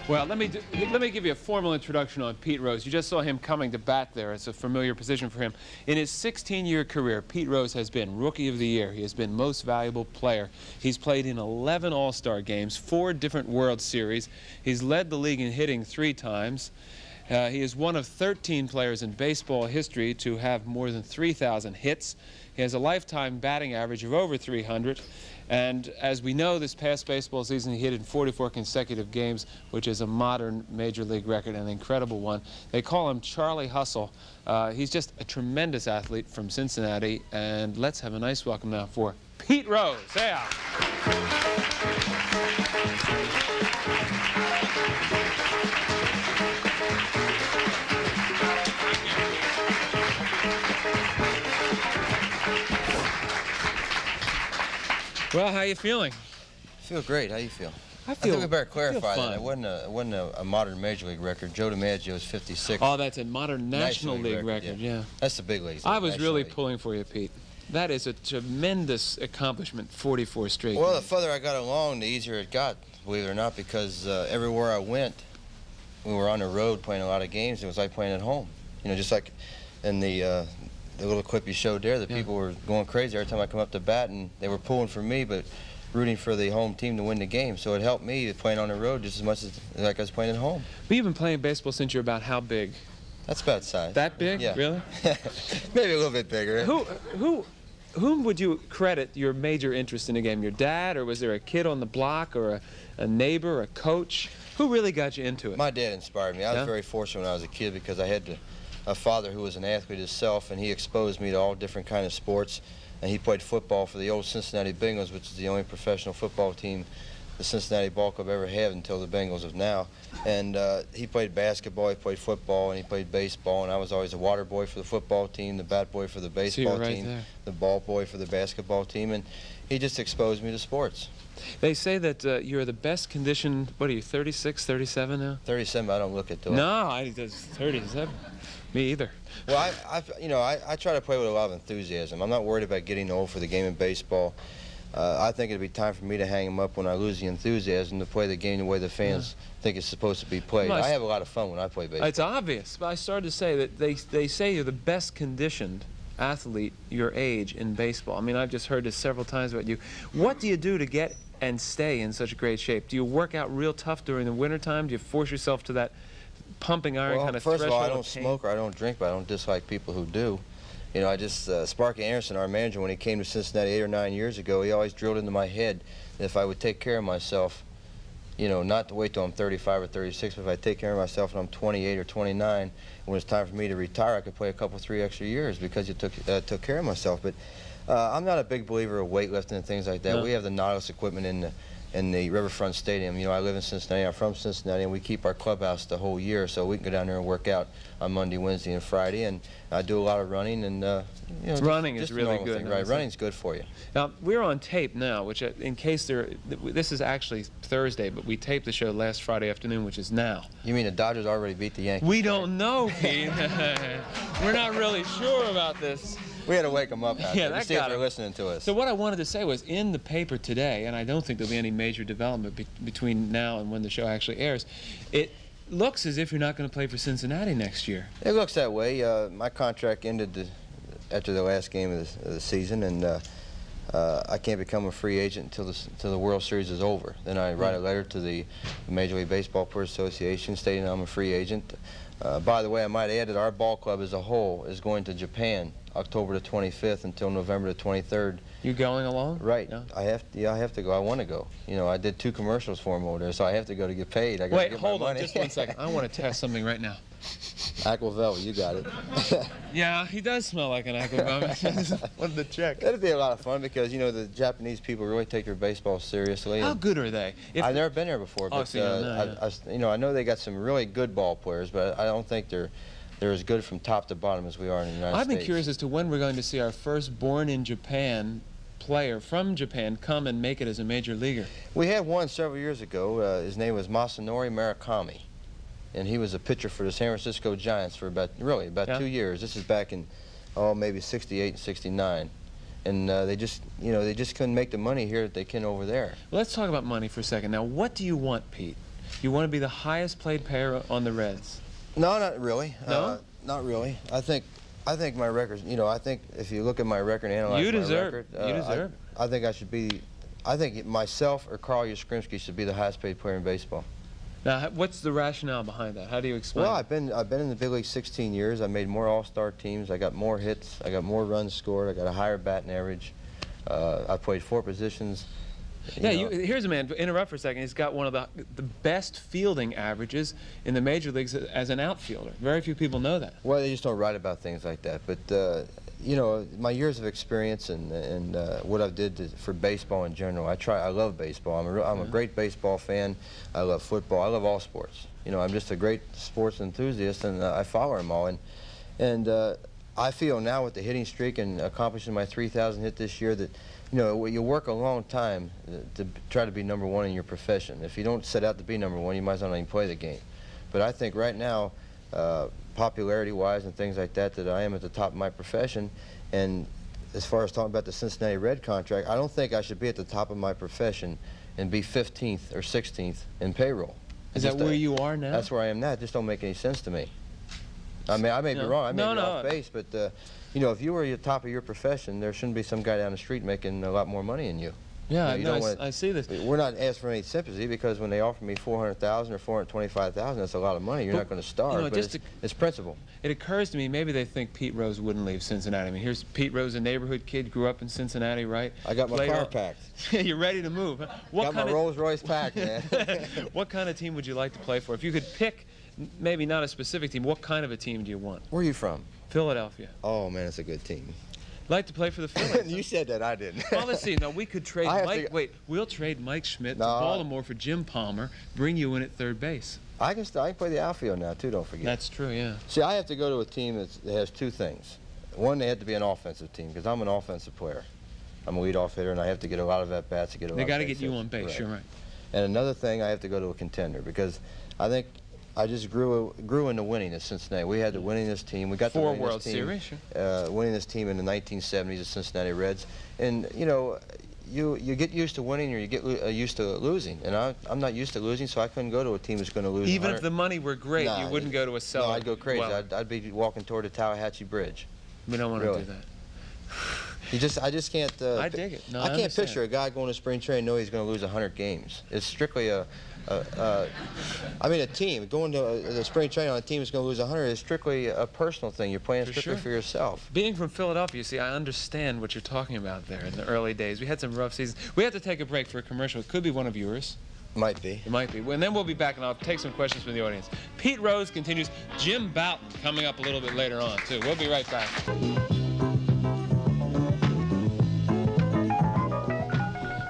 Well, let me give you a formal introduction on Pete Rose. You just saw him coming to bat there. It's a familiar position for him. In his 16-year career, Pete Rose has been Rookie of the Year. He has been Most Valuable Player. He's played in 11 All-Star games, 4 different World Series. He's led the league in hitting 3 times. He is one of 13 players in baseball history to have more than 3,000 hits. He has a lifetime batting average of over 300. And as we know, this past baseball season, he hit in 44 consecutive games, which is a modern Major League record, an incredible one. They call him Charlie Hustle. He's just a tremendous athlete from Cincinnati. And let's have a nice welcome now for Pete Rose. Yeah. Well, how you feeling? I feel great. How you feel? I think we better clarify that. It wasn't a modern Major League record. Joe DiMaggio's 56. Oh, that's a modern National League record, yeah. That's the big league. I was really pulling for you, Pete. That is a tremendous accomplishment, 44 straight. Well, the further I got along, the easier it got, believe it or not, because everywhere I went, we were on the road playing a lot of games. It was like playing at home. You know, just like in the little clip you showed there, the people were going crazy every time I come up to bat, and they were pulling for me, but rooting for the home team to win the game. So it helped me playing on the road just as much as like I was playing at home. But you've been playing baseball since you're about how big? That's about size. That big? Yeah. Really? Maybe a little bit bigger. Whom would you credit your major interest in the game? Your dad, or was there a kid on the block, or a neighbor, a coach? Who really got you into it? My dad inspired me. I was very fortunate when I was a kid because I had a father who was an athlete himself, and he exposed me to all different kinds of sports. And he played football for the old Cincinnati Bengals, which is the only professional football team the Cincinnati Ball Club ever had until the Bengals of now. And he played basketball, he played football, and he played baseball. And I was always a water boy for the football team, the bat boy for the baseball team, the ball boy for the basketball team. And he just exposed me to sports. They say that you're the best conditioned, what are you, 36, 37 now? 37, I don't look at those. No, I just 37. Me either. Well, I try to play with a lot of enthusiasm. I'm not worried about getting old for the game of baseball. I think it'd be time for me to hang them up when I lose the enthusiasm to play the game the way the fans think it's supposed to be played. I have a lot of fun when I play baseball. It's obvious, but I started to say that they say you're the best conditioned athlete your age in baseball. I mean, I've just heard this several times about you. What do you do to get and stay in such great shape? Do you work out real tough during the wintertime? Do you force yourself to that pumping iron kind of threshold? First of all, I don't smoke or I don't drink, but I don't dislike people who do. You know, Sparky Anderson, our manager, when he came to Cincinnati 8 or 9 years ago, he always drilled into my head that if I would take care of myself, you know, not to wait till I'm 35 or 36, but if I take care of myself when I'm 28 or 29, when it's time for me to retire, I could play a couple, 3 extra years because you took care of myself. But I'm not a big believer of weightlifting and things like that. No. We have the Nautilus equipment in the Riverfront Stadium. You know, I live in Cincinnati, I'm from Cincinnati, and we keep our clubhouse the whole year, so we can go down there and work out on Monday, Wednesday, and Friday, and I do a lot of running, and, you know, running is really good. Thing, right? Running's good for you. Now, we're on tape now, which, in case this is actually Thursday, but we taped the show last Friday afternoon, which is now. You mean the Dodgers already beat the Yankees? We don't know, Pete. We're not really sure about this. We had to wake them up out there to see if they're listening to us. So what I wanted to say was, in the paper today, and I don't think there'll be any major development between now and when the show actually airs, it looks as if you're not going to play for Cincinnati next year. It looks that way. My contract ended after the last game of the season, and I can't become a free agent until the World Series is over. Then I write a letter to the Major League Baseball Players Association stating I'm a free agent. By the way, I might add that our ball club as a whole is going to Japan October the 25th until November the 23rd. You going along? Right. No? I have to go. I want to go. You know, I did 2 commercials for him over there, so I have to go to get paid. I Wait, hold on just 1 second. I want to test something right now. Aquavella, you got it. Yeah, he does smell like an Aquavella. Wanted to check. That'd be a lot of fun because, you know, the Japanese people really take their baseball seriously. How good are they? I've never been there before, but you know, I know they got some really good ball players, but I don't think they're as good from top to bottom as we are in the United States. I've been curious as to when we're going to see our first born-in-Japan player from Japan come and make it as a major leaguer. We had one several years ago. His name was Masanori Murakami, and he was a pitcher for the San Francisco Giants for about 2 years. This is back in, maybe 68 and 69. And they just couldn't make the money here that they can over there. Well, let's talk about money for a second. Now, what do you want, Pete? You want to be the highest paid player on the Reds? No, not really. No? Not really. I think my record, you know, I think if you look at my record and analyze my record, you deserve it. I think I should be, I think myself or Carl Yastrzemski should be the highest paid player in baseball. Now, what's the rationale behind that? How do you explain Well, it? I've been in the big league 16 years. I made more all-star teams. I got more hits. I got more runs scored. I got a higher batting average. I played 4 positions. Yeah, here's a man, interrupt for a second, he's got one of the best fielding averages in the major leagues as an outfielder. Very few people know that. Well, they just don't write about things like that. But, you know, my years of experience and what I've did for baseball in general, I love baseball. I'm a great baseball fan. I love football. I love all sports. You know, I'm just a great sports enthusiast, and I follow them all. And I feel now with the hitting streak and accomplishing my 3,000 hit this year that, you know, you work a long time to try to be #1 in your profession. If you don't set out to be #1, you might as well not even play the game. But I think right now, popularity-wise and things like that, that I am at the top of my profession. And as far as talking about the Cincinnati Red contract, I don't think I should be at the top of my profession and be 15th or 16th in payroll. Is that where you are now? That's where I am now. It just don't make any sense to me. I mean, I may be wrong. I may be off base, but you know, if you were at the top of your profession, there shouldn't be some guy down the street making a lot more money than you. Yeah, you know, I see this. We're not asking for any sympathy, because when they offer me $400,000 or $425,000, that's a lot of money. You're not going to starve, you know, but it's principle. It occurs to me, maybe they think Pete Rose wouldn't leave Cincinnati. I mean, here's Pete Rose, a neighborhood kid, grew up in Cincinnati, right? I got my car packed. You're ready to move. Huh? Got my Rolls Royce packed, man. What kind of team would you like to play for? If you could pick, maybe not a specific team, what kind of a team do you want? Where are you from? Philadelphia. Oh, man, it's a good team. Like to play for the Phillies. You said that, I didn't. Well, let's see. Now, we could trade Mike. Wait, we'll trade Mike Schmidt to Baltimore for Jim Palmer, bring you in at third base. I can play the outfield now, too, don't forget. That's true, yeah. See, I have to go to a team that has 2 things. One, they have to be an offensive team, because I'm an offensive player. I'm a leadoff hitter, and I have to get a lot of at-bats to get a lot of They got to get you on base, right. You're right. And another thing, I have to go to a contender, because I think I just grew into winning at Cincinnati. We had the winningest team. We got the 4 World Series, sure. Winningest team in the 1970s, the Cincinnati Reds. And you know, you get used to winning, or you get used to losing. And I'm not used to losing, so I couldn't go to a team that's going to lose. Even if the money were great, you wouldn't go to a cellar. No, I'd go crazy. I'd be walking toward the Tallahatchie Bridge. We don't want to do that. I just can't. I dig it. No, I can't picture a guy going to spring training knowing he's going to lose 100 games. It's strictly I mean, a team going to the spring training on a team that's going to lose 100 is strictly a personal thing. You're playing strictly for yourself. Being from Philadelphia, you see, I understand what you're talking about there in the early days. We had some rough seasons. We have to take a break for a commercial. It could be one of yours. Might be. It might be. And then we'll be back, and I'll take some questions from the audience. Pete Rose continues. Jim Bouton coming up a little bit later on, too. We'll be right back.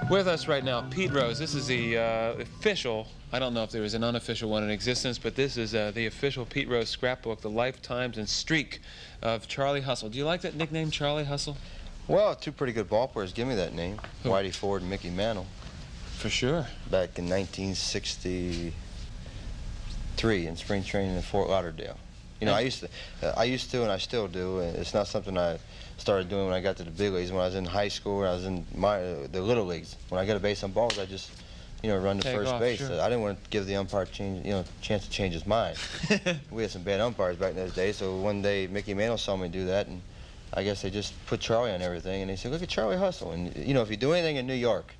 With us right now, Pete Rose. This is the official, I don't know if there was an unofficial one in existence, but this is the official Pete Rose scrapbook, the lifetimes and streak of Charlie Hustle. Do you like that nickname, Charlie Hustle? Well, 2 pretty good ball players give me that name, Whitey Ford and Mickey Mantle. For sure. Back in 1963 in spring training in Fort Lauderdale. You know, I used to, and I still do. And it's not something I started doing when I got to the big leagues. When I was in high school, when I was in the little leagues, when I got a base on balls, I just, you know, run to first base. Sure. I didn't want to give the umpire chance to change his mind. We had some bad umpires back in those days. So one day Mickey Mantle saw me do that, and I guess they just put Charlie on everything. And they said, "Look at Charlie Hustle." And you know, if you do anything in New York,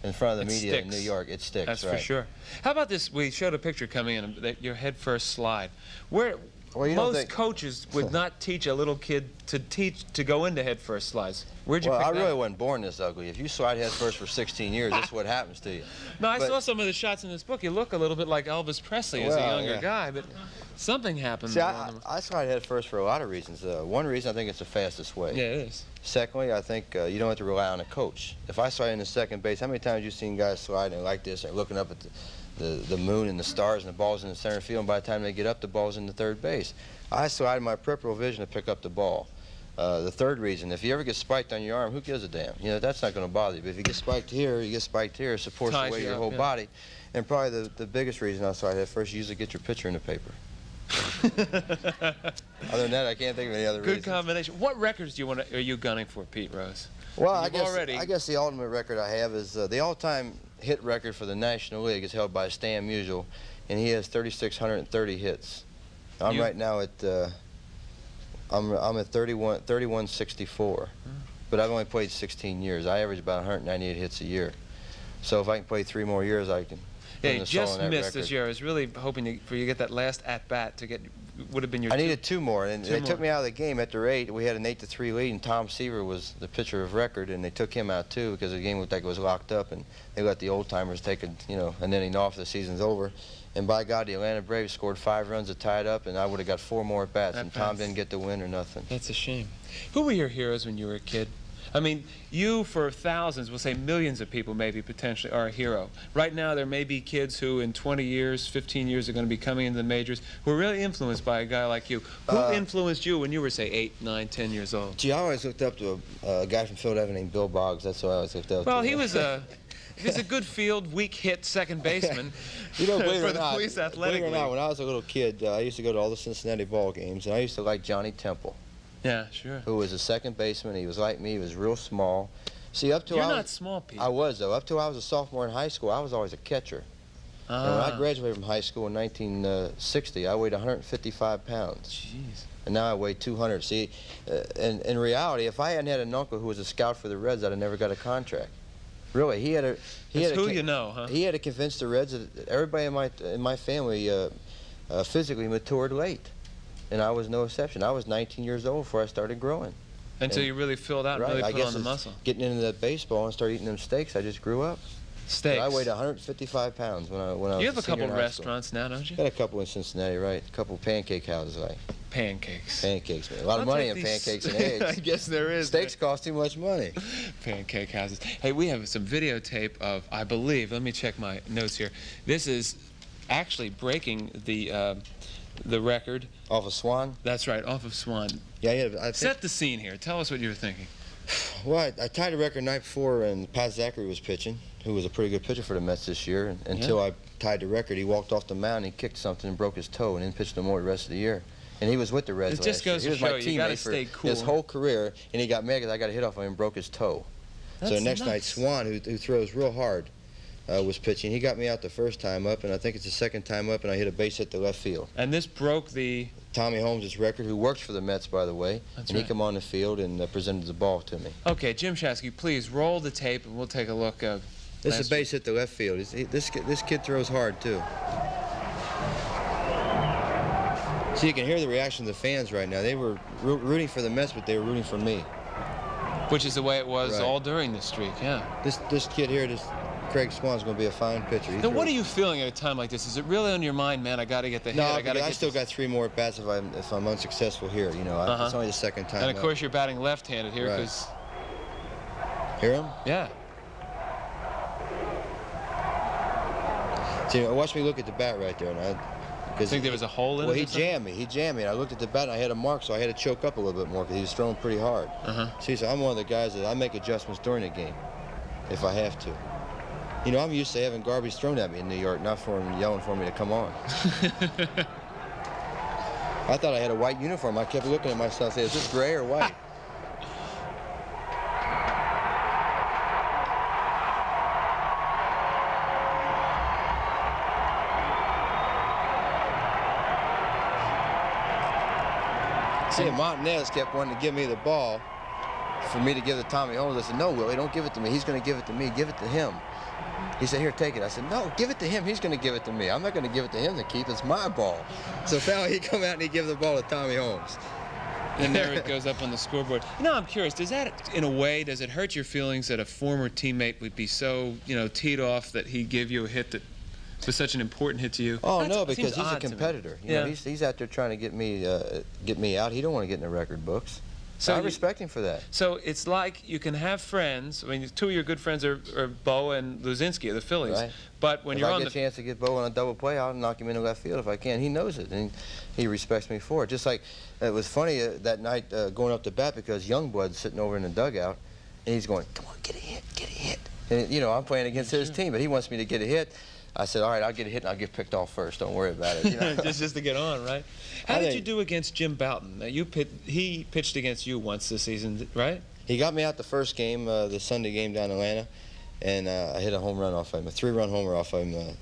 in front of the media in New York, it sticks. That's for sure. How about this? We showed a picture coming in, your head first slide. Most coaches would not teach a little kid to go into head first slides. Where'd you pick that? I really wasn't born this ugly. If you slide head first for 16 years, that's what happens to you. No, I saw some of the shots in this book. You look a little bit like Elvis Presley as a younger guy, but something happened. See, I slide head first for a lot of reasons. One reason, I think it's the fastest way. Yeah, it is. Secondly, I think you don't have to rely on a coach. If I slide into second base, how many times have you seen guys sliding like this and looking up at the moon and the stars and the ball's in the center field, and by the time they get up, the ball's in the third base? I slide my peripheral vision to pick up the ball. The third reason, if you ever get spiked on your arm, who gives a damn? You know, that's not going to bother you. But if you get spiked here, you get spiked here, it supports the weight of your whole body. And probably the biggest reason I slide head first, you usually get your picture in the paper. Other than that, I can't think of any other reason. Good combination. What records are you gunning for, Pete Rose? Well, I guess the ultimate record I have is the all-time hit record for the National League is held by Stan Musial, and he has 3,630 hits. I'm right now at I'm at 3164, but I've only played 16 years. I average about 198 hits a year. So if I can play 3 more years, I can. Yeah, you just missed this year. I was really hoping for you to get that last at-bat to get, would have been your I needed 2 more, and they took me out of the game after 8. We had an 8-3 lead, and Tom Seaver was the pitcher of record, and they took him out too because the game looked like it was locked up, and they let the old-timers take an inning off. The season's over. And by God, the Atlanta Braves scored 5 runs to tie it up, and I would have got 4 more at-bats, and Tom didn't get the win or nothing. That's a shame. Who were your heroes when you were a kid? I mean, you, for thousands, we'll say millions of people maybe potentially are a hero. Right now, there may be kids who in 20 years, 15 years are going to be coming into the majors who are really influenced by a guy like you. Who influenced you when you were, say, 8, 9, 10 years old? Gee, I always looked up to a guy from Philadelphia named Bill Boggs. That's who I always looked up to. Well, he was a good field, weak hit second baseman for the Police Athletic League. Believe it or not, when I was a little kid, I used to go to all the Cincinnati ball games, and I used to like Johnny Temple. Yeah, sure. Who was a second baseman. He was like me. He was real small. See, up to You're not small, Pete. I was, though. Up till I was a sophomore in high school, I was always a catcher. And when I graduated from high school in 1960, I weighed 155 pounds. Jeez. And now I weigh 200. See, in reality, if I hadn't had an uncle who was a scout for the Reds, I'd have never got a contract. Really, he had a. That's who you know, huh? He had to convince the Reds that everybody in my family physically matured late. And I was no exception. I was 19 years old before I started growing. Until you really filled out and really put on the muscle. Getting into that baseball and started eating them steaks, I just grew up. Steaks. But I weighed 155 pounds when I was You have a couple of restaurants now, don't you? Got a couple in Cincinnati, right? A couple pancake houses, like. Pancakes. Pancakes, man. A lot of money in pancakes and eggs. I guess there is. Steaks cost too much money. Pancake houses. Hey, we have some videotape of, I believe, let me check my notes here. This is actually breaking the record. Off of Swan? That's right, off of Swan. Yeah. Set the scene here. Tell us what you were thinking. Well, I tied the record night before, and Pat Zachary was pitching, who was a pretty good pitcher for the Mets this year. And until I tied the record, he walked off the mound, he kicked something and broke his toe, and didn't pitch no more the rest of the year. And he was with the Reds last year. It just goes to show you got to stay cool. His whole career, and he got mad because I got a hit off of him and broke his toe. So the next night, Swan, who throws real hard, was pitching. He got me out the first time up, and I think it's the second time up, and I hit a base hit to left field. And this broke the... Tommy Holmes' record, who works for the Mets, by the way. That's and right. He came on the field and presented the ball to me. Okay, Jim Shasky, please roll the tape, and we'll take a look. This is a base hit to left field. This kid throws hard, too. So you can hear the reaction of the fans right now. They were rooting for the Mets, but they were rooting for me. Which is the way it was all during the streak, yeah. This kid here, Craig Swan's going to be a fine pitcher. Now, what are you feeling at a time like this? Is it really on your mind, man, I got to get the hit? No, I still got 3 more at-bats if I'm unsuccessful here. You know, it's only the second time. And, of course, you're batting left-handed here because... Hear him? Yeah. See, watch me look at the bat right there. And you think there was a hole in it? Well, he jammed me. And I looked at the bat, and I had a mark, so I had to choke up a little bit more because he was throwing pretty hard. See, so I'm one of the guys that I make adjustments during the game if I have to. You know, I'm used to having garbage thrown at me in New York, not for him yelling for me to come on. I thought I had a white uniform. I kept looking at myself and saying, is this gray or white? See, Montanez kept wanting to give me the ball for me to give to Tommy Holmes. I said, no, Willie, don't give it to me. He's going to give it to me. Give it to him. He said, here, take it. I said, no, give it to him. He's going to give it to me. I'm not going to give it to him to keep. It's my ball. So finally, he come out and he give the ball to Tommy Holmes. And there it goes up on the scoreboard. You know, I'm curious, does that, in a way, does it hurt your feelings that a former teammate would be so, teed off that he'd give you a hit that was such an important hit to you? Oh, no, because he's a competitor. You know, he's out there trying to get me out. He don't want to get in the record books. So I respect him for that. So it's like you can have friends. I mean, 2 of your good friends are Bo and Luzinski of the Phillies. Right. But when if you're I on get a chance to get Bo on a double play, I'll knock him into left field if I can. He knows it, and he respects me for it. Just like it was funny that night going up to bat because Youngblood's sitting over in the dugout, and he's going, come on, get a hit, get a hit. And, you know, I'm playing against his team, but he wants me to get a hit. I said, all right, I'll get a hit and I'll get picked off first. Don't worry about it. You know? just to get on, right? How did you do against Jim Bouton? Now, he pitched against you once this season, right? He got me out the first game, the Sunday game down in Atlanta, and I hit a home run off of him, a 3-run homer off of him the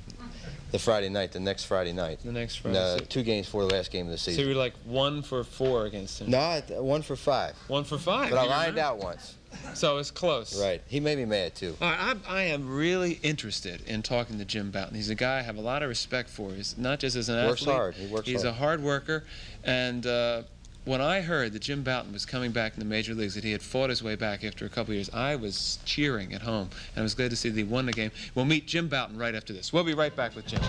next Friday night. The next Friday. 2 games before the last game of the season. So you were like 1 for 4 against him. No, 1 for 5. 1 for 5. But I lined out once. So it's close. Right. He made me mad, too. All right, I am really interested in talking to Jim Bouton. He's a guy I have a lot of respect for. He's not just as an athlete. Works hard. He works hard. He's a hard worker. And when I heard that Jim Bouton was coming back in the major leagues, that he had fought his way back after a couple of years, I was cheering at home. And I was glad to see that he won the game. We'll meet Jim Bouton right after this. We'll be right back with Jim.